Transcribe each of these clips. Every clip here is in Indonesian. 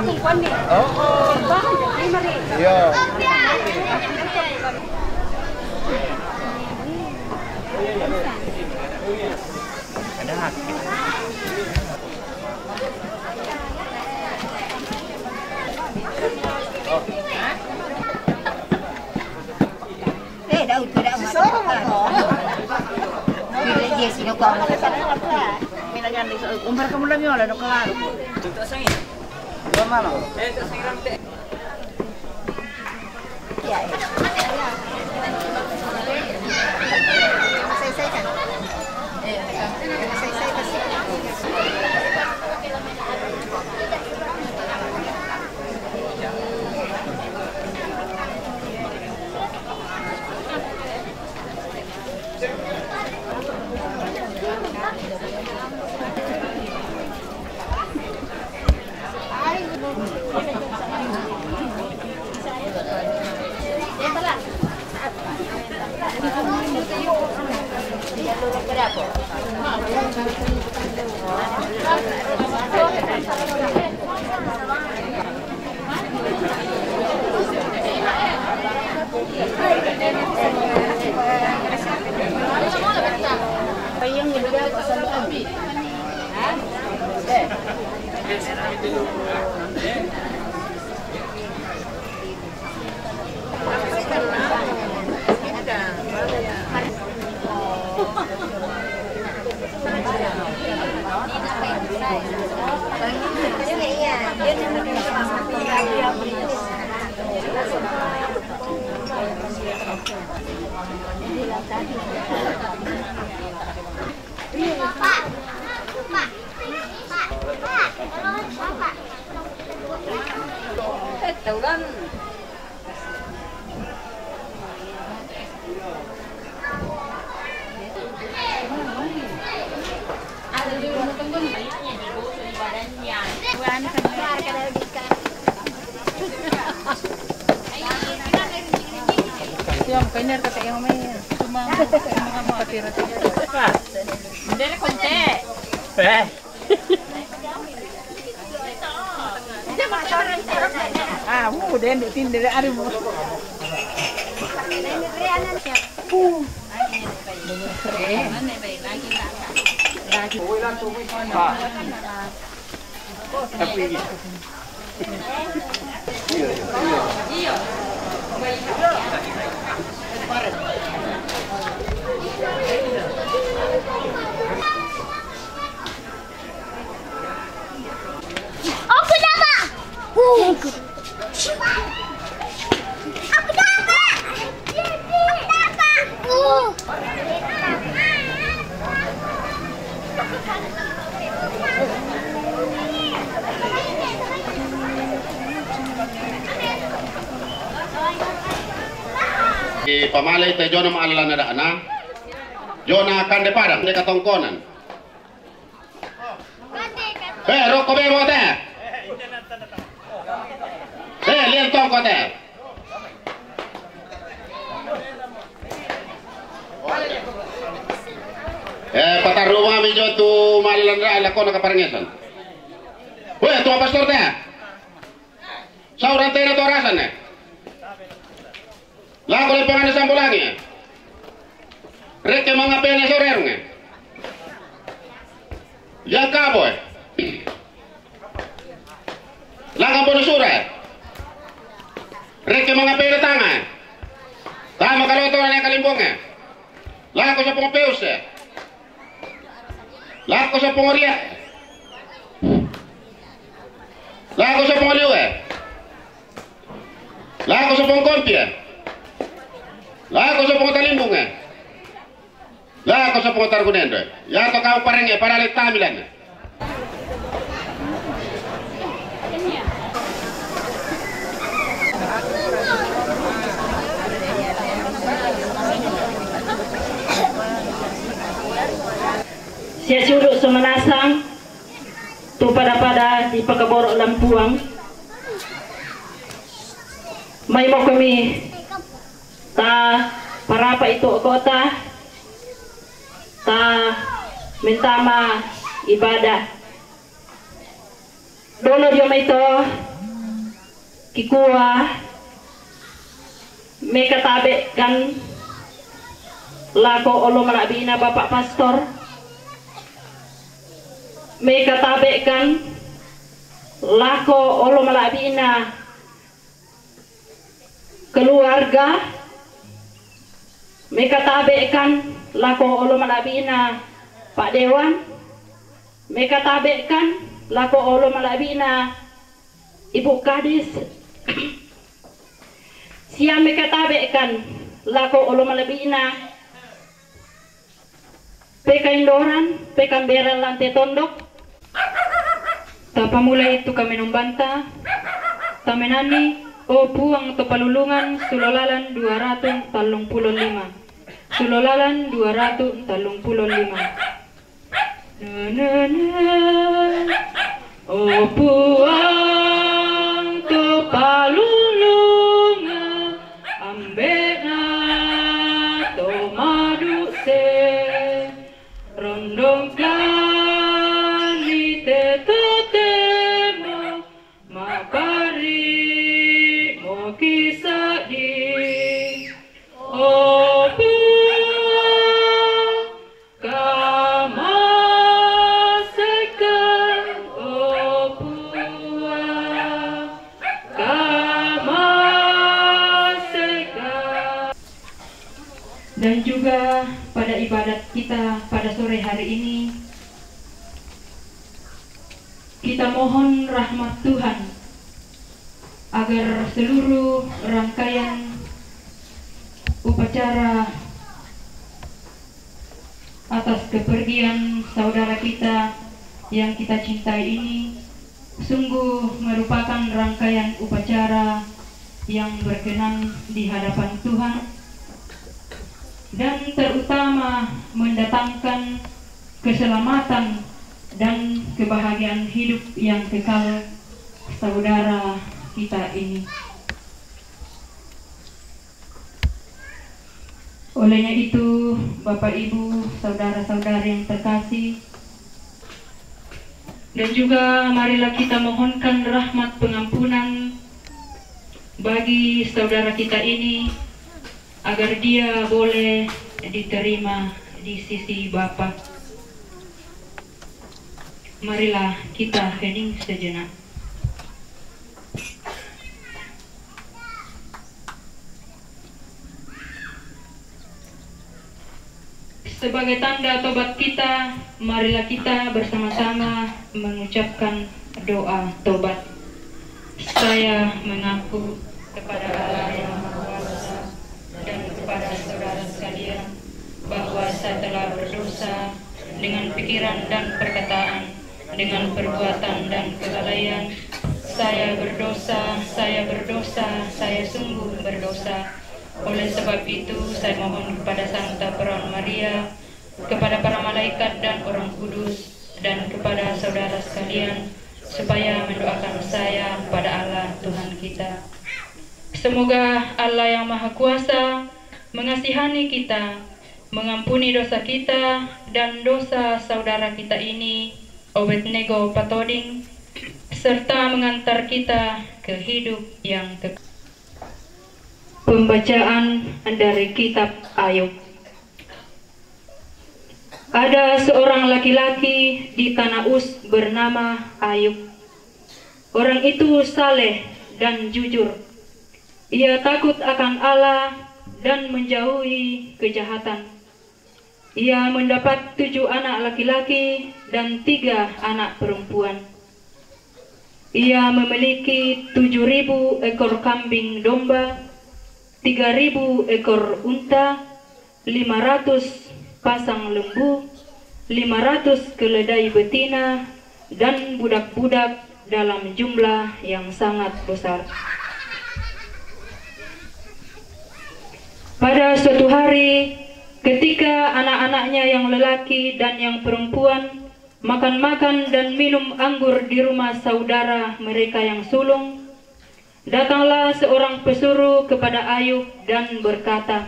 Akong kwan ni. Oo. Iya. Ada hak. Daw tidak Bila dia sino ko ang Minagan ni umbar ka mo lang yun, ano klaro. Tuto sa ina. Mama. Ito sa irante. Ya. Say kan. Say kasi. Tauran. Siya, kanya kata yang may cuma mga patira-tira. Hindi na konti. Din tindere ari mo. Aku dapat. Pamalay tayo Jona maalala na daan na Jona akan de parang de katongkonan roko be mo te lian tong ko te pataruma mi jo tu maalala na ala ko nakaparangesan tu pastor te sauran te na to arasan ne Lago le pangalan sa ambulangi. Reke mga pena sa orero nga. Yang kabo eh. Lagang po nasura eh. Reke mga pena tanga eh. Tama kaloto na yung kalimbong eh. Lago sa pong peus eh. Lago sa pong oriya. Lago sa pong aliw eh. Lago sa pong kompi eh. Lago sa pong talimbong eh. La ko sa putar gunendo. Ya to ka parenge para le tamilan. Siya sulok sa manasang tu pada di pagkaborok lampuang may mo kami ta parapa ito kota ta mentama ibadah dolo dia may to kikuha may katabi kan lako olo malabi na bapak pastor may katabi kan lako olo malabi na keluarga may katabi kan lako olo malabi na Pak Dewan may katabi kan lako olo malabi na Ibu Kadis siya may katabi kan lako olo malabi na Pekaindoran pekamberan lantai tondok tapamula itu kami numbanta tamenani o puang to palulungan sulolalan 235 sulolalan 235 o puang to palulungan ambena to maduse rondong kali tetemo makari mo kisah di o puang kamasekan o puang kamasekan. Dan juga pada ibadat kita pada sore hari ini kita mohon rahmat Tuhan agar seluruh rangkaian upacara atas kepergian saudara kita yang kita cintai ini sungguh merupakan rangkaian upacara yang berkenan di hadapan Tuhan dan terutama mendatangkan keselamatan dan kebahagiaan hidup yang kekal saudara kita ini. Olehnya itu, Bapak Ibu, saudara-saudari yang terkasih, dan juga marilah kita mohonkan rahmat pengampunan bagi saudara kita ini agar dia boleh diterima di sisi Bapa. Marilah kita hening sejenak. Sebagai tanda tobat kita, marilah kita bersama-sama mengucapkan doa tobat. Saya mengaku kepada Allah yang Maha Kuasa dan kepada saudara sekalian bahwa saya telah berdosa dengan pikiran dan perkataan, dengan perbuatan dan kelalaian. Saya berdosa, saya sungguh berdosa. Oleh sebab itu, saya mohon kepada Santa Perawan Maria, kepada para malaikat dan orang kudus, dan kepada saudara sekalian, supaya mendoakan saya kepada Allah Tuhan kita. Semoga Allah yang Maha Kuasa mengasihani kita, mengampuni dosa kita dan dosa saudara kita ini, Obednego Patoding, serta mengantar kita ke hidup yang kekal. Pembacaan dari kitab Ayub. Ada seorang laki-laki di tanah Uz bernama Ayub. Orang itu saleh dan jujur. Ia takut akan Allah dan menjauhi kejahatan. Ia mendapat 7 anak laki-laki dan 3 anak perempuan. Ia memiliki 7.000 ekor kambing domba, 3.000 ekor unta, 500 pasang lembu, 500 keledai betina, dan budak-budak dalam jumlah yang sangat besar. Pada suatu hari, ketika anak-anaknya yang lelaki dan yang perempuan makan-makan dan minum anggur di rumah saudara mereka yang sulung, datanglah seorang pesuruh kepada Ayub dan berkata,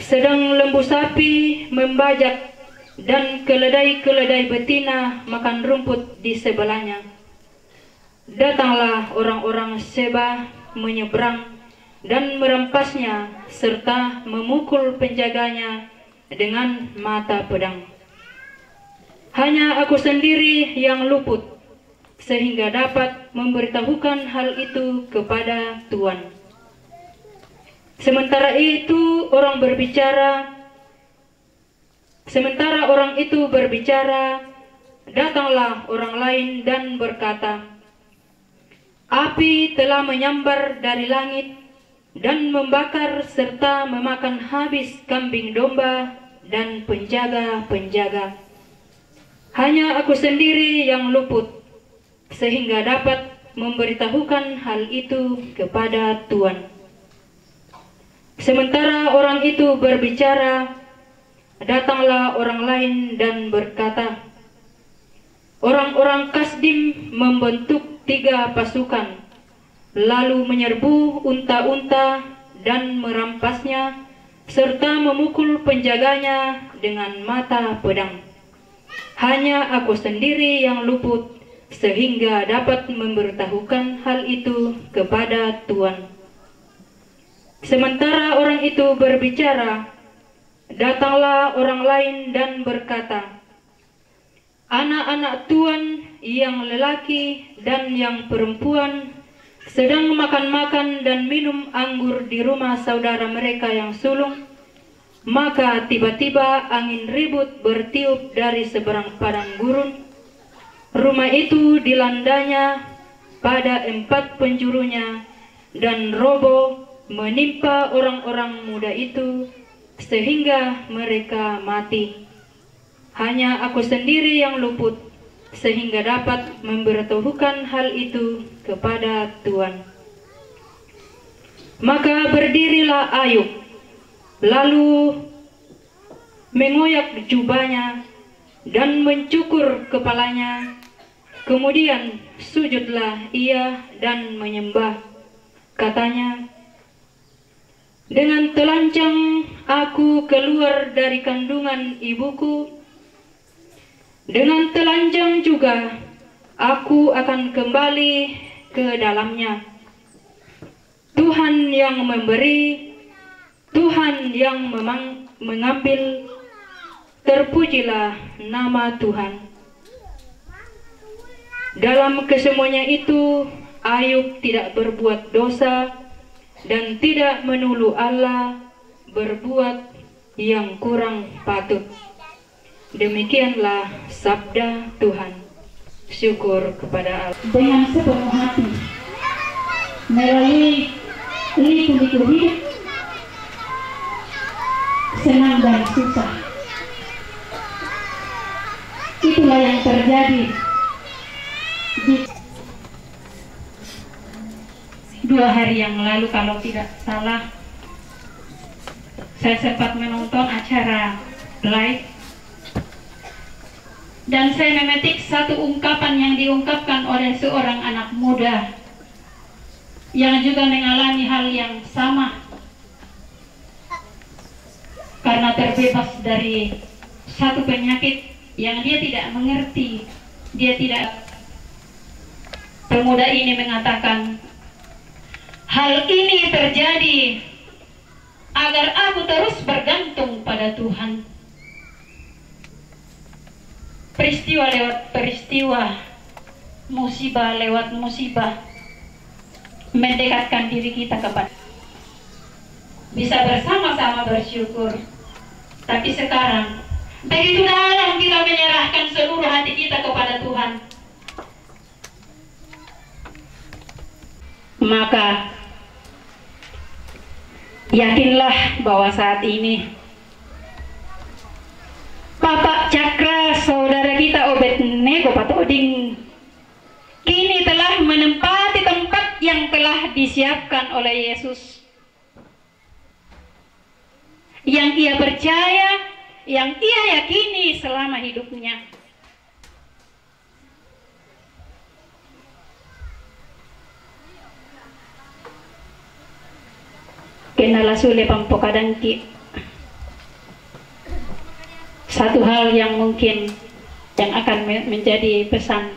sedang lembu sapi membajak dan keledai-keledai betina makan rumput di sebelahnya. Datanglah orang-orang Seba menyeberang dan merampasnya serta memukul penjaganya dengan mata pedang. Hanya aku sendiri yang luput, sehingga dapat memberitahukan hal itu kepada Tuan. Sementara orang itu berbicara, datanglah orang lain dan berkata, api telah menyambar dari langit dan membakar serta memakan habis kambing domba dan penjaga-penjaga. Hanya aku sendiri yang luput, sehingga dapat memberitahukan hal itu kepada Tuan. Sementara orang itu berbicara, datanglah orang lain dan berkata, orang-orang Kasdim membentuk 3 pasukan, lalu menyerbu unta-unta dan merampasnya, serta memukul penjaganya dengan mata pedang. Hanya aku sendiri yang luput, sehingga dapat memberitahukan hal itu kepada Tuan. Sementara orang itu berbicara, datanglah orang lain dan berkata, anak-anak Tuan yang lelaki dan yang perempuan sedang makan-makan dan minum anggur di rumah saudara mereka yang sulung. Maka tiba-tiba angin ribut bertiup dari seberang padang gurun. Rumah itu dilandanya pada 4 penjurunya dan roboh menimpa orang-orang muda itu sehingga mereka mati. Hanya aku sendiri yang luput, sehingga dapat memberitahukan hal itu kepada Tuan. Maka berdirilah Ayub, lalu mengoyak jubahnya dan mencukur kepalanya. Kemudian sujudlah ia dan menyembah. Katanya, dengan telanjang aku keluar dari kandungan ibuku, dengan telanjang juga aku akan kembali ke dalamnya. Tuhan yang memberi, Tuhan yang mengambil, terpujilah nama Tuhan. Dalam kesemuanya itu, Ayub tidak berbuat dosa dan tidak menuduh Allah berbuat yang kurang patut. Demikianlah sabda Tuhan. Syukur kepada Allah. Dengan sepenuh hati melalui liku-liku hidup, senang dan susah. Itulah yang terjadi di 2 hari yang lalu kalau tidak salah, saya sempat menonton acara live dan saya memetik satu ungkapan yang diungkapkan oleh seorang anak muda yang juga mengalami hal yang sama karena terbebas dari satu penyakit yang dia tidak mengerti. Pemuda ini mengatakan, hal ini terjadi agar aku terus bergantung pada Tuhan. Peristiwa lewat peristiwa, musibah lewat musibah, mendekatkan diri kita kepada, bisa bersama-sama bersyukur. Tapi sekarang begitu dalam kita menyerahkan seluruh hati kita kepada Tuhan, maka yakinlah bahwa saat ini Bapak Cakra, saudara kita Obednego Patoding, kini telah menempati tempat yang telah disiapkan oleh Yesus, yang ia percaya, yang ia yakini selama hidupnya. Kenala sule pampokadangki. Satu hal yang mungkin yang akan menjadi pesan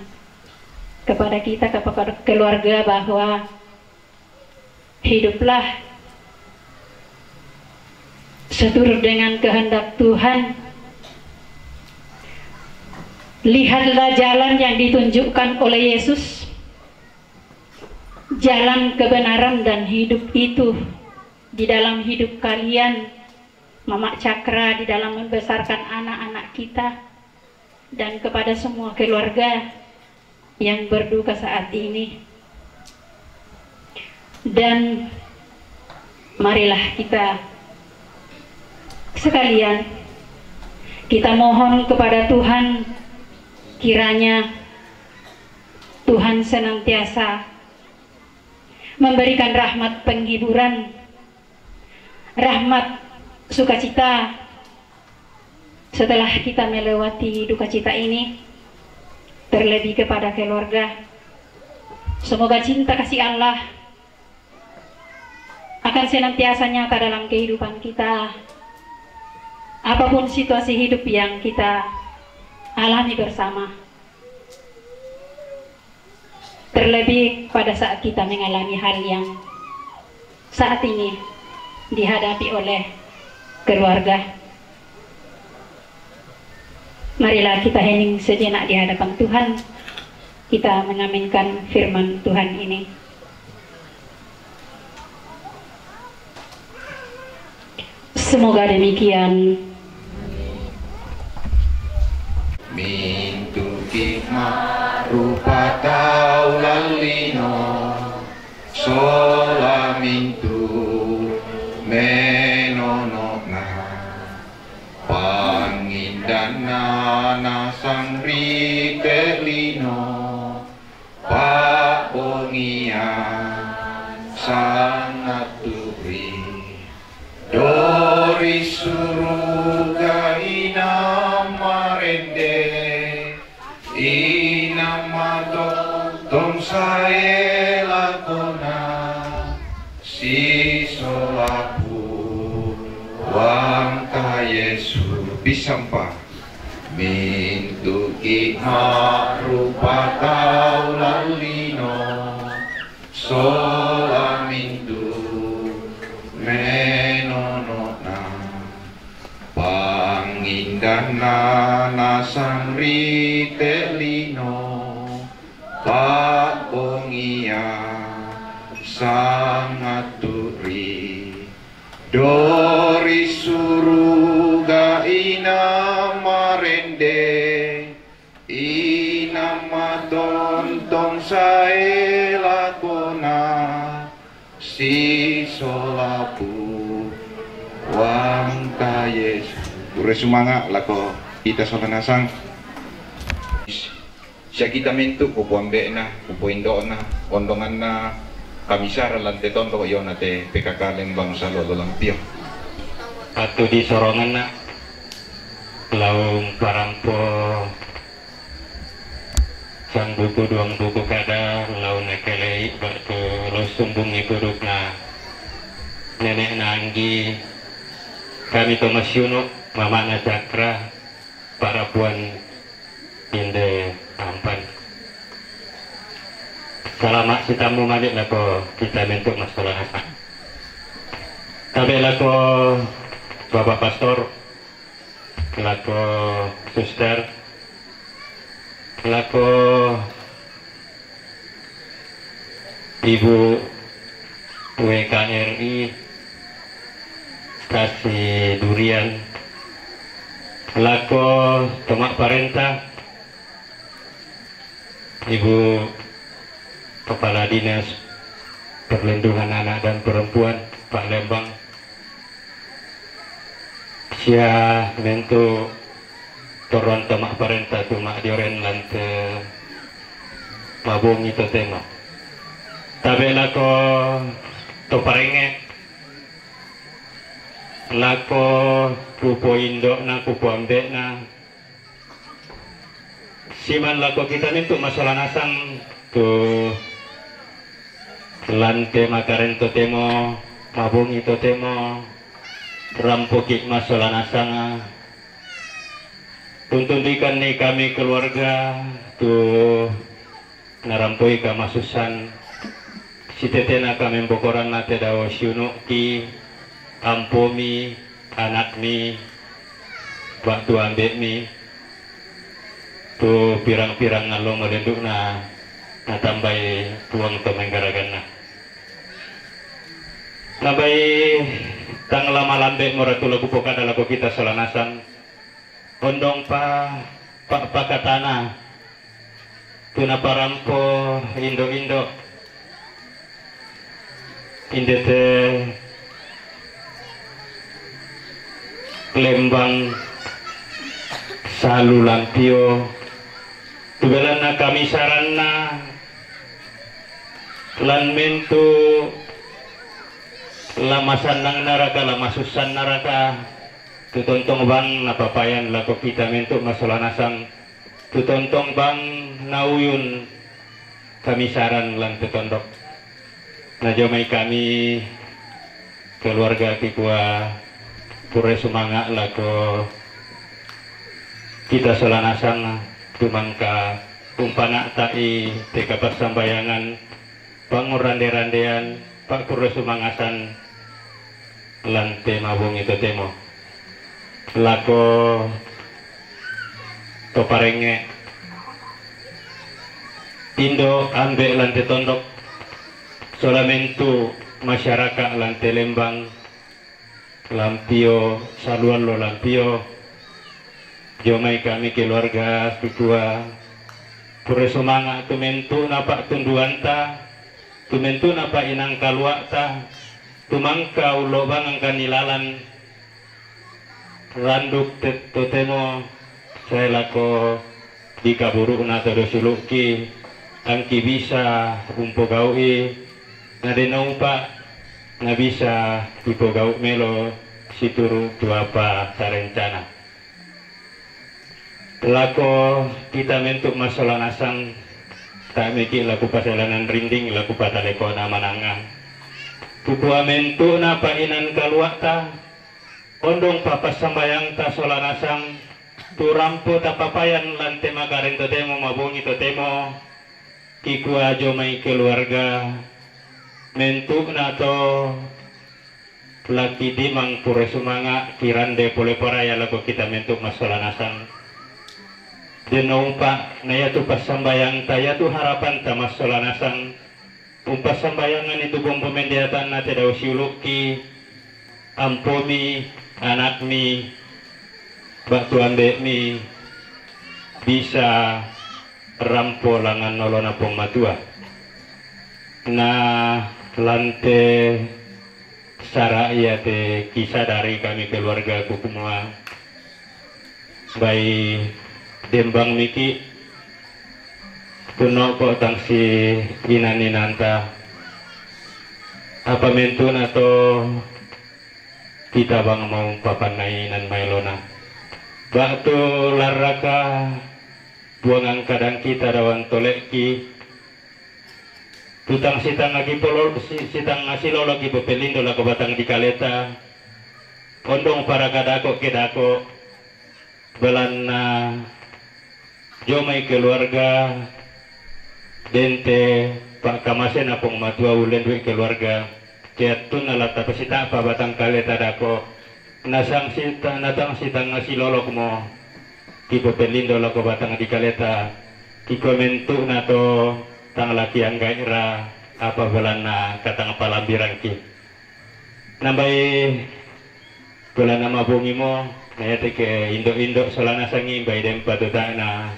kepada kita, kepada keluarga, bahwa hiduplah seturut dengan kehendak Tuhan. Lihatlah jalan yang ditunjukkan oleh Yesus, jalan kebenaran dan hidup itu di dalam hidup kalian, Mama Cakra, di dalam membesarkan anak-anak kita, dan kepada semua keluarga yang berduka saat ini. Dan marilah kita sekalian, kita mohon kepada Tuhan, kiranya Tuhan senantiasa memberikan rahmat penghiburan, rahmat sukacita setelah kita melewati duka cita ini, terlebih kepada keluarga. Semoga cinta kasih Allah akan senantiasa nyata dalam kehidupan kita, apapun situasi hidup yang kita alami bersama, terlebih pada saat kita mengalami hal yang saat ini dihadapi oleh keluarga. Marilah kita hening sejenak di hadapan Tuhan, kita mengaminkan firman Tuhan ini. Semoga demikian. Mintu hikmah rupa taulalino, sola mintu menonokna, pangindana nasang ritelino, papongian sangat turi, dori suruga inamarende, inamato tom sae lakona, si solapu wangka Yesu bisampa, mintu hikmah rupa taulalino, sola mintu menonona, pangindana nasang ritelino, papongia sangat turi, dori suruga inamarende, inamaton sae lakona, si solapu wangka Yesu. Ure sumanga lako kita sokanasang siya kita mintu kupuambe na, kupuindo na, ondongan na kamisara lante tondo yon nate pekakaleng bangsa lolo lampio. Atu di sorongan na laung parampo sang buku duang buku kada laun nekelei batu lo sumbung ibuduk na nenek nanggi kami Thomas Yuno Mama na Cakra para puan inde ampan. Salamat si tamu malik lako kita bentuk masalah apa. Tapi lako Bapak Pastor, lako Suster, lako Ibu WKRI Kasih Durian, lako Tomak Parenta, Ibu Kepala Dinas Perlindungan Anak dan Perempuan Pak Lembang, sia bentuk toron tamak parenta tumak dioren lante mabung itu tema tabe lako to parenge lako kupo indo na kupo ambe na siman lako kita itu masalah nasang tu lante makaren to temo mabung itu temo rampoki masalah nasang tuntundikan nih kami keluarga tu narampoi ka masusan si tetena kami bokoran nate dawo siuno ki ampomi anak mi waktu ambek mi tu pirang-pirang ngalo melenduk na tambai tuang to menggaragan na nabai tang lama lambe moratula kupoka dalako kita solanasan ondong pak katana tuna parampo indo indete Lembang salu lampio tubelanna kami saranna lan mentu lama sandang naraka lama susan naraka tutontong bang napapayan lako kita mentuk masalah nasang tutontong bang nauyun kami saran lan tutondok najomai kami keluarga kikua pure semangat lako kita selanasang tumangka umpana tai teka persambayangan bangun rande-randean pak pure semangasan lan tema bung itu temo lako toparenge indo ambe lante tondok solamentu masyarakat lante Lembang lampio saluan lo lampio jomai kami keluarga kedua pure semangat tumentu napa tunduanta tumentu napa inang kaluakta tumangka ulo bang angka nilalan randuk totemo saya lako di kaburu na todo suluki angki bisa umpo gaui nadenau pak na bisa ipo gau melo situru tuapa sarencana lako kita mentuk masalah nasang tak mikir laku pasalanan rinding laku pataleko na manangang kupua mentuk na painan kaluakta ondong papas sambayang ta solanasang turampo tapapayan lante makaren totemo mabungi totemo kikua jomai keluarga mentuk na to laki dimang pure sumanga kirande pole paraya lago kita mentuk masolanasang denumpa naya tu pasambayang taya tu harapan ta masolanasang umpas sambayangan itu bom pemendiatan na te daw siuluki ampomi anak mi batu ambek mi bisa rampo langan nolona pong matua na lante saraya te kisah dari kami keluarga kukumua bayi dembang miki kuno kok tangsi inan-inanta apa mentun atau kita bang mau papanainan mailona batu laraka buangan kadang kita dawan toleki tutang sitang lagi polol sitang ngasilo lagi bepelindo lako batang di kaleta ondong para kadako kedako belana jomai keluarga dente pak kamasen apong matua ulen duit keluarga ketun alat apa sita apa batang kaleta dako nasang sitang ngasilolok mo tipo pelindo lako batang di kaleta iko mentu nato tang laki ang gaira apa belana katang palambiran ki nambai belana mabungi mo nayate ke indo solana sangi bay dem patuta na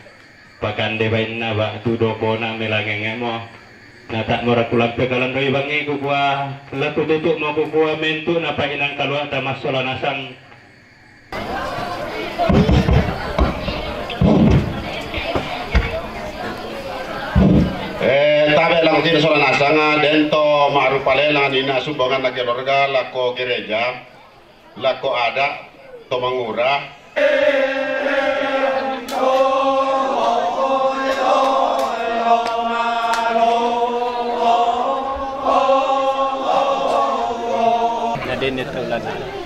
pakande bay na ba tudoko na melangenge mo na tak morakulang pe kalan doi bangi kukua latu tutuk mo kukua mentu na painang kalua tamas solana sang Martin Solanasanga dento maarupalela nina sumbangan na keluarga lako gereja lako ada tomangura Nadin itu lana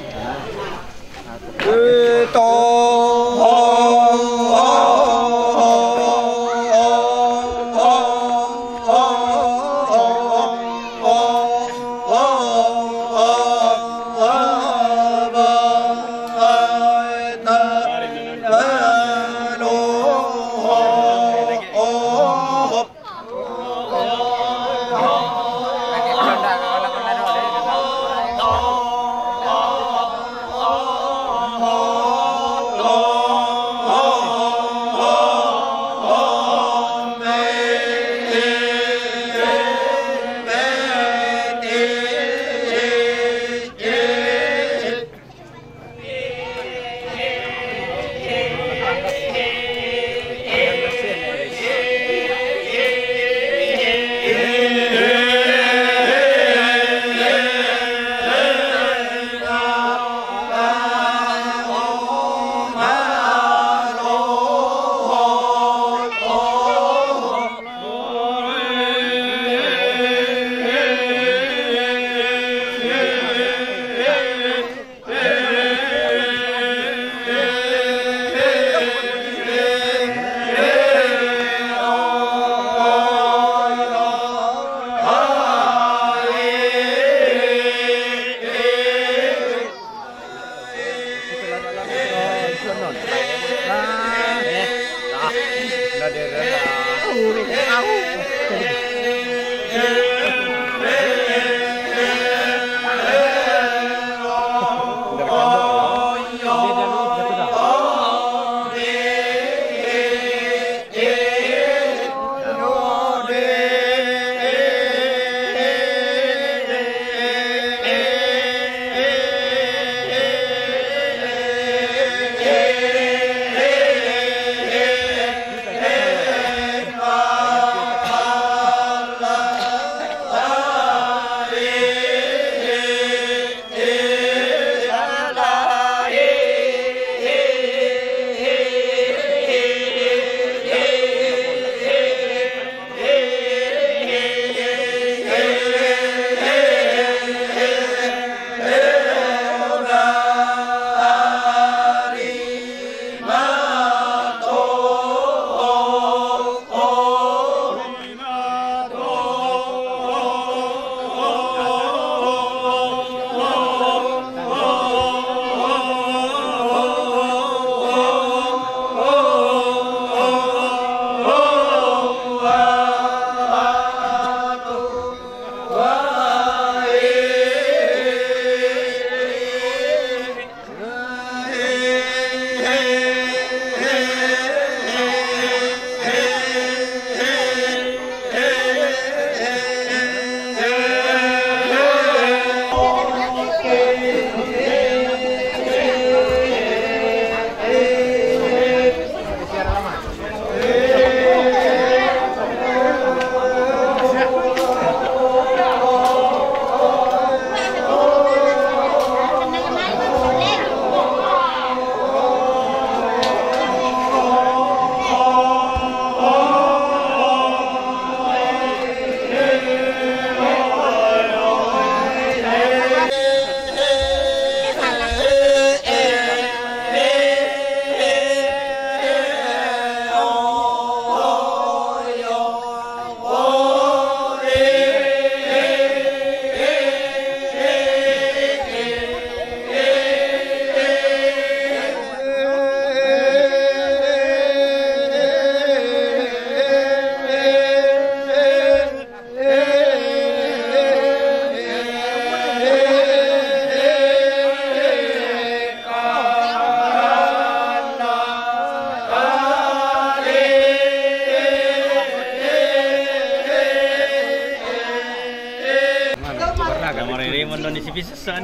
Indonesia bisa san.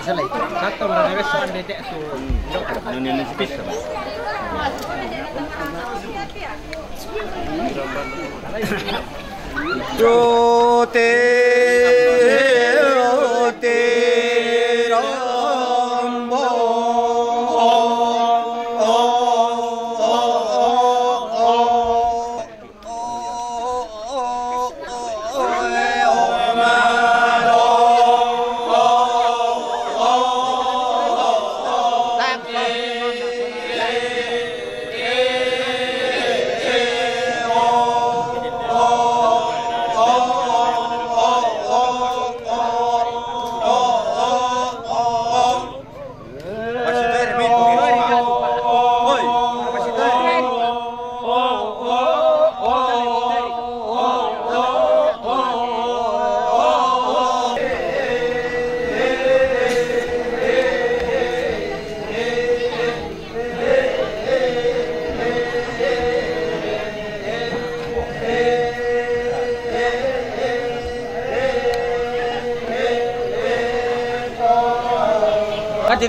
Salay. Satu orang yang san dete su. Indonesia bisa.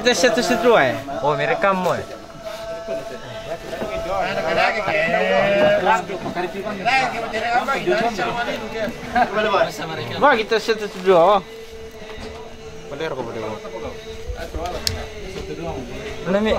Dito siya to si Drew eh. Oh, may rekam mo eh. Ba, kita siya to si Drew oh. Paler ko. Lami.